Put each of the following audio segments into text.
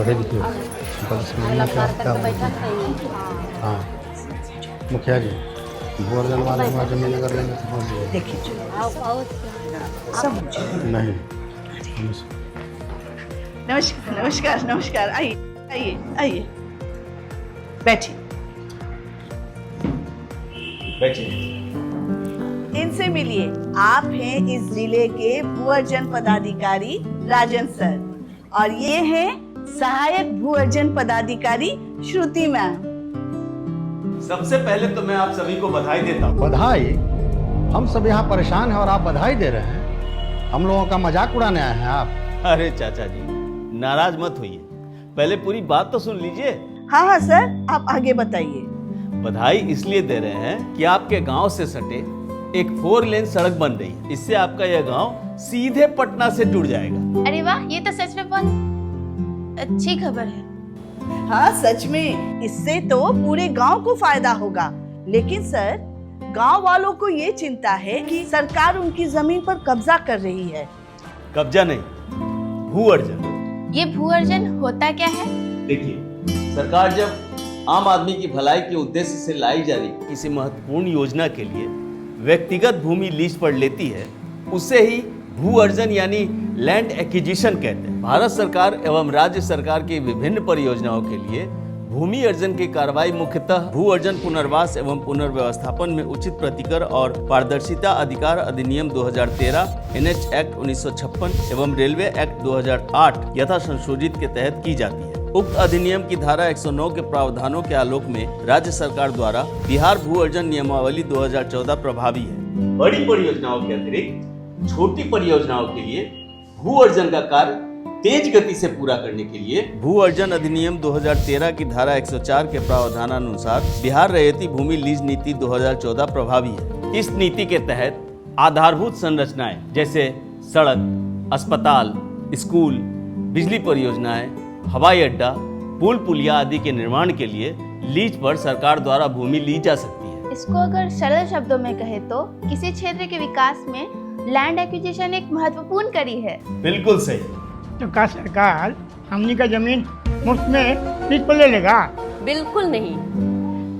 पौधे भी थे। बदस्मरणीय क्या हाँ मुखिया जी भू अर्जन वाला हमारा जमीन अगर लेंगे तो कौन देगा? देखिए सब नहीं नमस्कार नमस्कार नमस्कार, आइए आइए आइए, बैठिए बैठिए। इनसे मिलिए। आप हैं इस जिले के भू अर्जन पदाधिकारी राजन सर और ये हैं सहायक भू अर्जन पदाधिकारी श्रुति मैम। सबसे पहले तो मैं आप सभी को बधाई देता हूँ। बधाई? हम सब यहाँ परेशान हैं और आप बधाई दे रहे हैं? हम लोगों का मजाक उड़ाने आए हैं आप? अरे चाचा जी नाराज मत होइए, पहले पूरी बात तो सुन लीजिए। हाँ हाँ सर, आप आगे बताइए। बधाई इसलिए दे रहे हैं कि आपके गांव से सटे एक 4 लेन सड़क बन रही है। इससे आपका यह गांव सीधे पटना से जुड़ जाएगा। अरे वाह, ये तो सच में बहुत अच्छी खबर है। हाँ सच में, इससे तो पूरे गांव को फायदा होगा। लेकिन सर, गांव वालों को ये चिंता है कि सरकार उनकी जमीन पर कब्जा कर रही है। कब्जा नहीं, भू अर्जन। ये भू अर्जन होता क्या है? देखिए, सरकार जब आम आदमी की भलाई के उद्देश्य से लाई जा रही किसी महत्वपूर्ण योजना के लिए व्यक्तिगत भूमि लीज पर लेती है, उसे ही भू अर्जन यानी लैंड एक्विजिशन कहते हैं। भारत सरकार एवं राज्य सरकार की विभिन्न परियोजनाओं के लिए भूमि अर्जन की कार्रवाई मुख्यतः भू अर्जन पुनर्वास एवं पुनर्व्यवस्थापन में उचित प्रतिकर और पारदर्शिता अधिकार अधिनियम 2013, NH एक्ट 1956 एवं रेलवे एक्ट 2008 यथा संशोधित के तहत की जाती है। उक्त अधिनियम की धारा 109 के प्रावधानों के आलोक में राज्य सरकार द्वारा बिहार भू अर्जन नियमावली 2014 प्रभावी है। बड़ी परियोजनाओं के अतिरिक्त छोटी परियोजनाओं के लिए भू अर्जन का कार्य तेज गति से पूरा करने के लिए भू अर्जन अधिनियम 2013 की धारा 104 के प्रावधानानुसार बिहार रैयती भूमि लीज नीति 2014 प्रभावी है। इस नीति के तहत आधारभूत संरचनाएं जैसे सड़क, अस्पताल, स्कूल, बिजली परियोजनाएं, हवाई अड्डा, पुल पुलिया आदि के निर्माण के लिए लीज पर सरकार द्वारा भूमि ली जा सकती है। इसको अगर सरल शब्दों में कहे तो किसी क्षेत्र के विकास में लैंड एक्विजिशन एक महत्वपूर्ण कड़ी है। बिल्कुल सही। तो क्या सरकार हमनी का जमीन मुफ्त में लीज पर ले लेगा? बिल्कुल नहीं,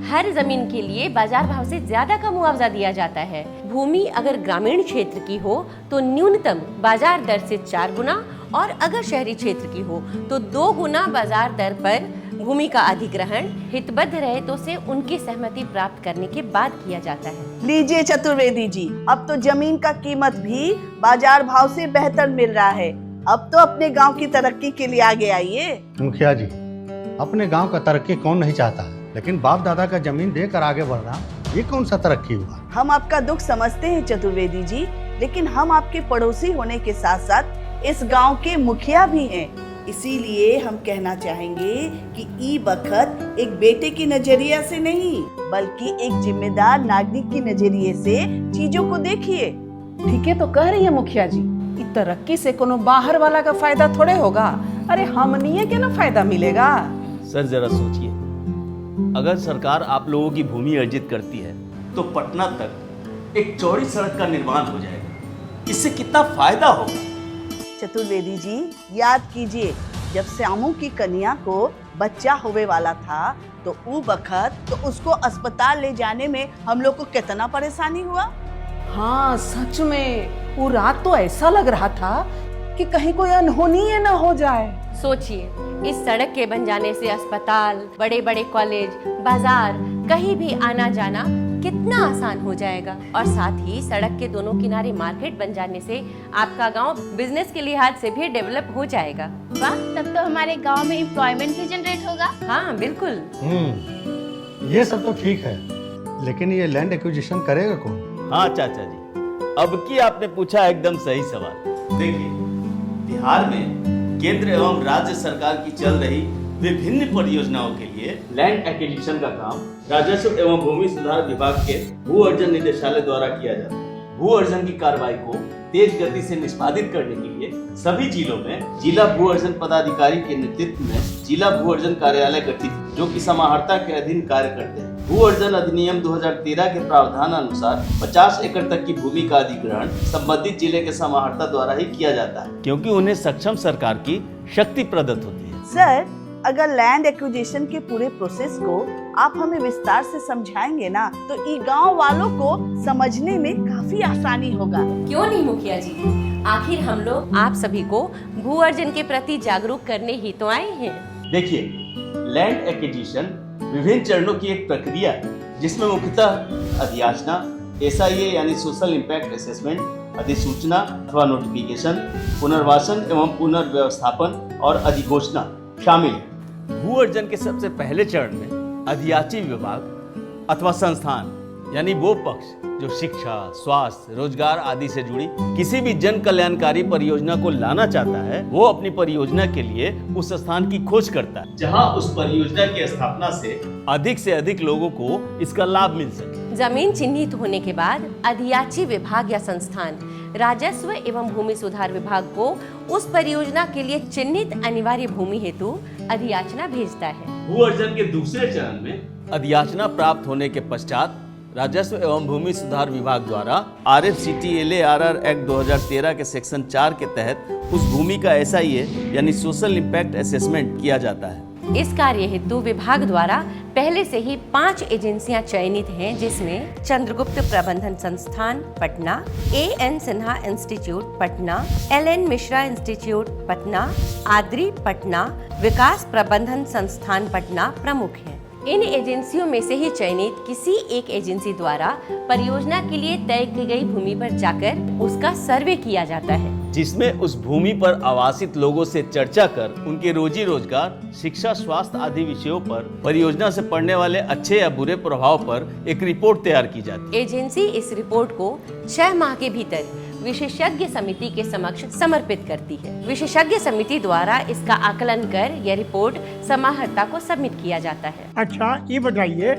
हर जमीन के लिए बाजार भाव से ज्यादा का मुआवजा दिया जाता है। भूमि अगर ग्रामीण क्षेत्र की हो तो न्यूनतम बाजार दर से 4 गुना और अगर शहरी क्षेत्र की हो तो 2 गुना बाजार दर पर भूमि का अधिग्रहण हितबद्ध रहतों से उनकी सहमति प्राप्त करने के बाद किया जाता है। लीजिए चतुर्वेदी जी, अब तो जमीन का कीमत भी बाजार भाव से बेहतर मिल रहा है। अब तो अपने गांव की तरक्की के लिए आगे आइए। मुखिया जी, अपने गांव का तरक्की कौन नहीं चाहता है, लेकिन बाप दादा का जमीन देकर आगे बढ़ना ये कौन सा तरक्की हुआ? हम आपका दुख समझते हैं चतुर्वेदी जी, लेकिन हम आपके पड़ोसी होने के साथ साथ इस गांव के मुखिया भी हैं। इसीलिए हम कहना चाहेंगे कि ई बखत एक बेटे की नजरिया से नहीं बल्कि एक जिम्मेदार नागरिक की नजरिए से चीजों को देखिए। ठीक है तो कह रही है मुखिया जी, इस तरक्की से कोनो बाहर वाला का फायदा थोड़े होगा। अरे हमनिए के ना फायदा मिलेगा। सर जरा सोचिए, अगर सरकार आप लोगों की भूमि अर्जित करती है तो पटना तक एक चौड़ी सड़क का निर्माण हो जाएगा। इससे कितना फायदा होगा? चतुर्वेदी जी, याद कीजिए जब श्यामू की कन्या को बच्चा होवे वाला था तो ऊ बखत तो उसको अस्पताल ले जाने में हम लोग को कितना परेशानी हुआ। हाँ सच में, वो रात तो ऐसा लग रहा था कि कहीं कोई अनहोनी ही न हो जाए। सोचिए, इस सड़क के बन जाने से अस्पताल, बड़े बड़े कॉलेज, बाजार, कहीं भी आना जाना कितना आसान हो जाएगा। और साथ ही सड़क के दोनों किनारे मार्केट बन जाने से आपका गांव बिजनेस के लिहाज से भी डेवलप हो जाएगा। वाह, तब तो हमारे गांव में एम्प्लॉयमेंट भी जनरेट होगा। हाँ बिल्कुल। ये सब तो ठीक है, लेकिन ये लैंड एक्विजिशन करेगा कौन? हाँ चाचा जी, अब की आपने पूछा एकदम सही सवाल। देखिए, बिहार में केंद्र एवं राज्य सरकार की चल रही विभिन्न परियोजनाओं के लिए लैंड एक्विजिशन का काम राजस्व एवं भूमि सुधार विभाग के भू अर्जन निदेशालय द्वारा किया जाता है। भू अर्जन की कार्रवाई को तेज गति से निष्पादित करने के लिए सभी जिलों में जिला भू अर्जन पदाधिकारी के नेतृत्व में जिला भू अर्जन कार्यालय गठित, जो कि समाहर्ता के अधीन कार्य करते हैं। भू अर्जन अधिनियम 2013 के प्रावधान अनुसार 50 एकड़ तक की भूमि का अधिग्रहण संबंधित जिले के समाहर्ता द्वारा ही किया जाता है, क्योंकि उन्हें सक्षम सरकार की शक्ति प्रदत्त होती है। सर, अगर लैंड एक्विजिशन के पूरे प्रोसेस को आप हमें विस्तार से समझाएंगे ना, तो ई गांव वालों को समझने में काफी आसानी होगा। क्यों नहीं मुखिया जी, आखिर हम लोग आप सभी को भू अर्जन के प्रति जागरूक करने ही तो आए हैं। देखिए, लैंड एक्विजिशन विभिन्न चरणों की एक प्रक्रिया है जिसमें मुख्यतः अधियाचना, SIA यानी सोशल इम्पैक्ट असेसमेंट, अधिसूचना अथवा नोटिफिकेशन, पुनर्वासन एवं पुनर्व्यवस्थापन और अधिघोषणा शामिल है। भू अर्जन के सबसे पहले चरण में अधियाची विभाग अथवा संस्थान यानी वो पक्ष जो शिक्षा, स्वास्थ्य, रोजगार आदि से जुड़ी किसी भी जन कल्याणकारी परियोजना को लाना चाहता है, वो अपनी परियोजना के लिए उस स्थान की खोज करता है जहां उस परियोजना की स्थापना से अधिक लोगों को इसका लाभ मिल सके। जमीन चिन्हित होने के बाद अधियाची विभाग या संस्थान राजस्व एवं भूमि सुधार विभाग को उस परियोजना के लिए चिन्हित अनिवार्य भूमि हेतु अधियाचना भेजता है। भू अर्जन के दूसरे चरण में अधियाचना प्राप्त होने के पश्चात राजस्व एवं भूमि सुधार विभाग द्वारा RFCTLARR एक्ट 2013 के सेक्शन 4 के तहत उस भूमि का SIA यानी सोशल इम्पैक्ट असेसमेंट किया जाता है। इस कार्य हेतु विभाग द्वारा पहले से ही 5 एजेंसियां चयनित हैं, जिसमें Chandragupt Prabandhan Sansthan Patna, AN Sinha institute Patna, LN Mishra institute Patna, ADRI Patna, Vikas Prabandhan Sansthan Patna प्रमुख हैं। इन एजेंसियों में से ही चयनित किसी एक एजेंसी द्वारा परियोजना के लिए तय की गई भूमि पर जाकर उसका सर्वे किया जाता है, जिसमें उस भूमि पर आवासित लोगों से चर्चा कर उनके रोजी रोजगार, शिक्षा, स्वास्थ्य आदि विषयों पर परियोजना से पड़ने वाले अच्छे या बुरे प्रभाव पर एक रिपोर्ट तैयार की जाती है। एजेंसी इस रिपोर्ट को 6 माह के भीतर विशेषज्ञ समिति के समक्ष समर्पित करती है। विशेषज्ञ समिति द्वारा इसका आकलन कर यह रिपोर्ट समाहर्ता को सबमिट किया जाता है। अच्छा, ये बताइए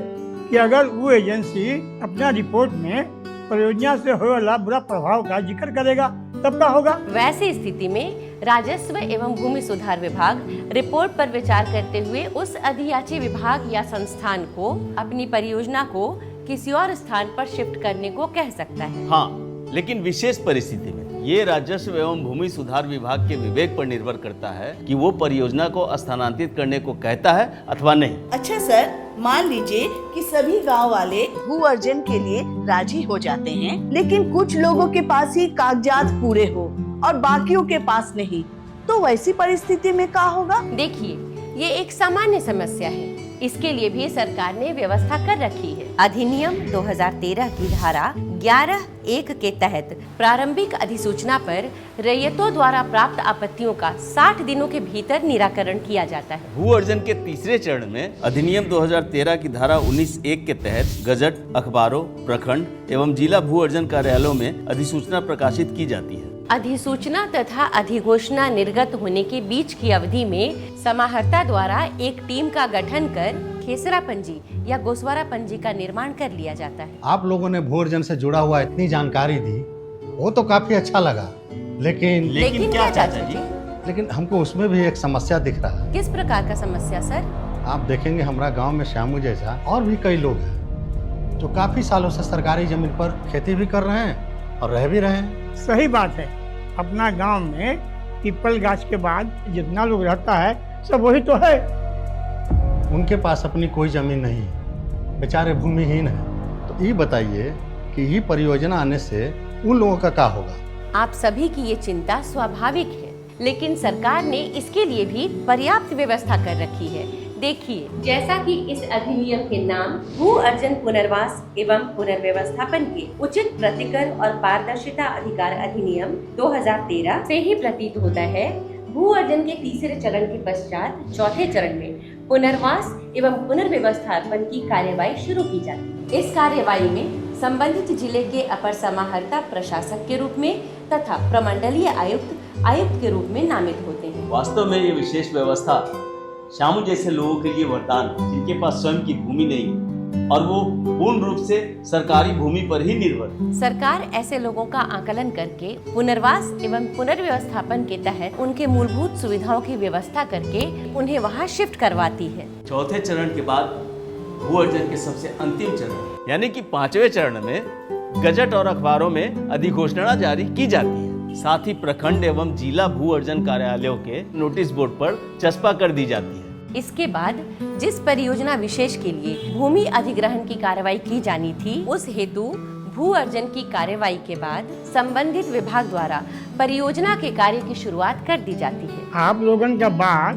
कि अगर वो एजेंसी अपना रिपोर्ट में परियोजना से होने वाला बुरा प्रभाव का जिक्र करेगा तब क्या होगा? वैसी स्थिति में राजस्व एवं भूमि सुधार विभाग रिपोर्ट पर विचार करते हुए उस अधियाची विभाग या संस्थान को अपनी परियोजना को किसी और स्थान पर शिफ्ट करने को कह सकता है। हाँ, लेकिन विशेष परिस्थिति में ये राजस्व एवं भूमि सुधार विभाग के विवेक पर निर्भर करता है कि वो परियोजना को स्थानांतरित करने को कहता है अथवा नहीं। अच्छा सर, मान लीजिए कि सभी गांव वाले भू अर्जन के लिए राजी हो जाते हैं, लेकिन कुछ लोगों के पास ही कागजात पूरे हो और बाकियों के पास नहीं, तो वैसी परिस्थिति में क्या होगा? देखिए, ये एक सामान्य समस्या है। इसके लिए भी सरकार ने व्यवस्था कर रखी है। अधिनियम 2013 की धारा 11(1) के तहत प्रारंभिक अधिसूचना पर रैयतों द्वारा प्राप्त आपत्तियों का 60 दिनों के भीतर निराकरण किया जाता है। भू अर्जन के तीसरे चरण में अधिनियम 2013 की धारा 19(1) के तहत गजट, अखबारों, प्रखंड एवं जिला भू अर्जन कार्यालयों में अधिसूचना प्रकाशित की जाती है। अधिसूचना तथा अधिघोषणा निर्गत होने के बीच की अवधि में समाहर्ता द्वारा एक टीम का गठन कर खेसरा पंजी या गोसवारा पंजी का निर्माण कर लिया जाता है। आप लोगों ने भू अर्जन से जुड़ा हुआ इतनी जानकारी दी, वो तो काफी अच्छा लगा, लेकिन क्या चाचा जी? लेकिन हमको उसमें भी एक समस्या दिख रहा है। किस प्रकार का समस्या सर? आप देखेंगे हमारा गांव में श्यामू जैसा और भी कई लोग हैं जो काफी सालों से सरकारी जमीन पर खेती भी कर रहे हैं और रह भी रहे हैं। सही बात है। अपना गांव में पीपल गाछ के बाद जितना लोग रहता है सब वही तो है। उनके पास अपनी कोई जमीन नहीं है, बेचारे भूमिहीन हैं। तो ये बताइए कि ये परियोजना आने से उन लोगों का क्या होगा? आप सभी की ये चिंता स्वाभाविक है, लेकिन सरकार ने इसके लिए भी पर्याप्त व्यवस्था कर रखी है। देखिए, जैसा कि इस अधिनियम के नाम भू अर्जन पुनर्वास एवं पुनर्व्यवस्थापन के उचित प्रतिकर और पारदर्शिता अधिकार अधिनियम 2013 से ही प्रतीत होता है, भू अर्जन के तीसरे चरण के पश्चात चौथे चरण में पुनर्वास एवं पुनर्व्यवस्थापन की कार्यवाही शुरू की जाती है। इस कार्यवाही में संबंधित जिले के अपर समाहर्ता प्रशासक के रूप में तथा प्रमंडलीय आयुक्त के रूप में नामित होते हैं। वास्तव में ये विशेष व्यवस्था श्यामू जैसे लोगों के लिए वरदान है, जिनके पास स्वयं की भूमि नहीं और वो पूर्ण रूप से सरकारी भूमि पर ही निर्भर है। सरकार ऐसे लोगों का आकलन करके पुनर्वास एवं पुनर्व्यवस्थापन के तहत उनके मूलभूत सुविधाओं की व्यवस्था करके उन्हें वहां शिफ्ट करवाती है। चौथे चरण के बाद भू अर्जन के सबसे अंतिम चरण यानी कि 5वें चरण में गजट और अखबारों में अधिघोषणा जारी की जाती है। साथ ही प्रखंड एवं जिला भू अर्जन कार्यालयों के नोटिस बोर्ड पर चस्पा कर दी जाती है। इसके बाद जिस परियोजना विशेष के लिए भूमि अधिग्रहण की कार्रवाई की जानी थी, उस हेतु भू अर्जन की कार्रवाई के बाद संबंधित विभाग द्वारा परियोजना के कार्य की शुरुआत कर दी जाती है। आप लोगन का बात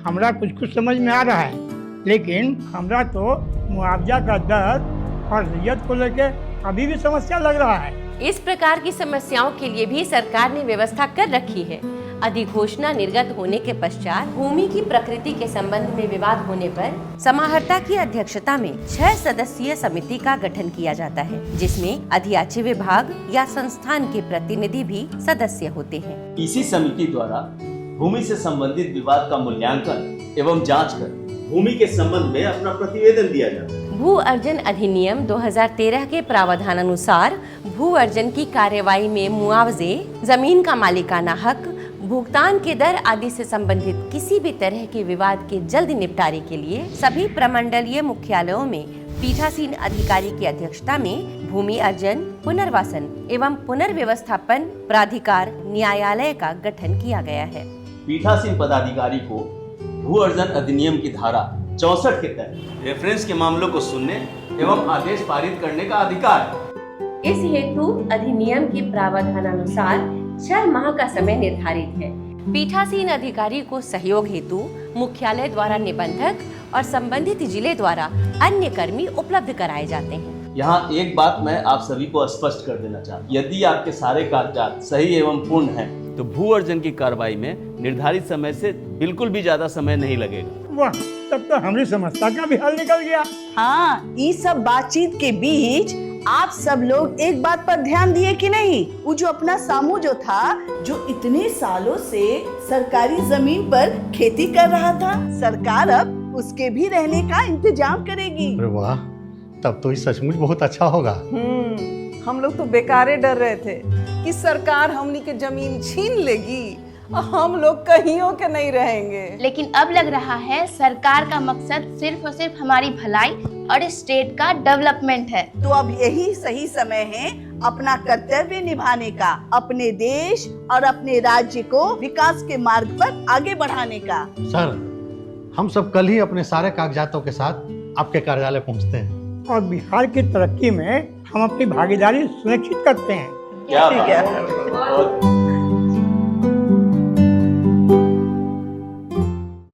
हमरा कुछ समझ में आ रहा है, लेकिन हमरा तो मुआवजा का दर और रियत को लेके अभी भी समस्या लग रहा है। इस प्रकार की समस्याओं के लिए भी सरकार ने व्यवस्था कर रखी है। अधिघोषणा निर्गत होने के पश्चात भूमि की प्रकृति के संबंध में विवाद होने पर समाहर्ता की अध्यक्षता में 6 सदस्यीय समिति का गठन किया जाता है, जिसमें अधियाची विभाग या संस्थान के प्रतिनिधि भी सदस्य होते हैं। इसी समिति द्वारा भूमि से संबंधित विवाद का मूल्यांकन एवं जांच कर भूमि के संबंध में अपना प्रतिवेदन दिया जाता है। भू अर्जन अधिनियम 2013 के प्रावधान अनुसार भू अर्जन की कार्यवाही में मुआवजे, जमीन का मालिकाना हक, भुगतान के दर आदि से संबंधित किसी भी तरह के विवाद के जल्द निपटारे के लिए सभी प्रमंडलीय मुख्यालयों में पीठासीन अधिकारी की अध्यक्षता में भूमि अर्जन, पुनर्वासन एवं पुनर्व्यवस्थापन प्राधिकार न्यायालय का गठन किया गया है। पीठासीन पदाधिकारी को भू अर्जन अधिनियम की धारा 64 के तहत रेफरेंस के मामलों को सुनने एवं आदेश पारित करने का अधिकार है। इस हेतु अधिनियम के प्रावधानानुसार 6 माह का समय निर्धारित है। पीठासीन अधिकारी को सहयोग हेतु मुख्यालय द्वारा निबंधक और संबंधित जिले द्वारा अन्य कर्मी उपलब्ध कराए जाते हैं। यहाँ एक बात मैं आप सभी को स्पष्ट कर देना चाहता हूँ, यदि आपके सारे कागजात सही एवं पूर्ण हैं, तो भू अर्जन की कार्रवाई में निर्धारित समय से बिल्कुल भी ज्यादा समय नहीं लगेगा। वाह, तब तो हमारी समस्या का भी हल निकल गया। हाँ, ये सब बातचीत के बीच आप सब लोग एक बात पर ध्यान दिए कि नहीं? वो जो अपना सामू जो था, जो इतने सालों से सरकारी जमीन पर खेती कर रहा था, सरकार अब उसके भी रहने का इंतजाम करेगी। अरे वाह, तब तो ये सचमुच बहुत अच्छा होगा। हम लोग तो बेकारे डर रहे थे कि सरकार हमनी के जमीन छीन लेगी और हम लोग कहीं के नहीं रहेंगे। लेकिन अब लग रहा है सरकार का मकसद सिर्फ और सिर्फ हमारी भलाई और स्टेट का डेवलपमेंट है। तो अब यही सही समय है अपना कर्तव्य निभाने का, अपने देश और अपने राज्य को विकास के मार्ग पर आगे बढ़ाने का। सर, हम सब कल ही अपने सारे कागजातों के साथ आपके कार्यालय पहुंचते हैं और बिहार की तरक्की में हम अपनी भागीदारी सुनिश्चित करते हैं। क्या बात है।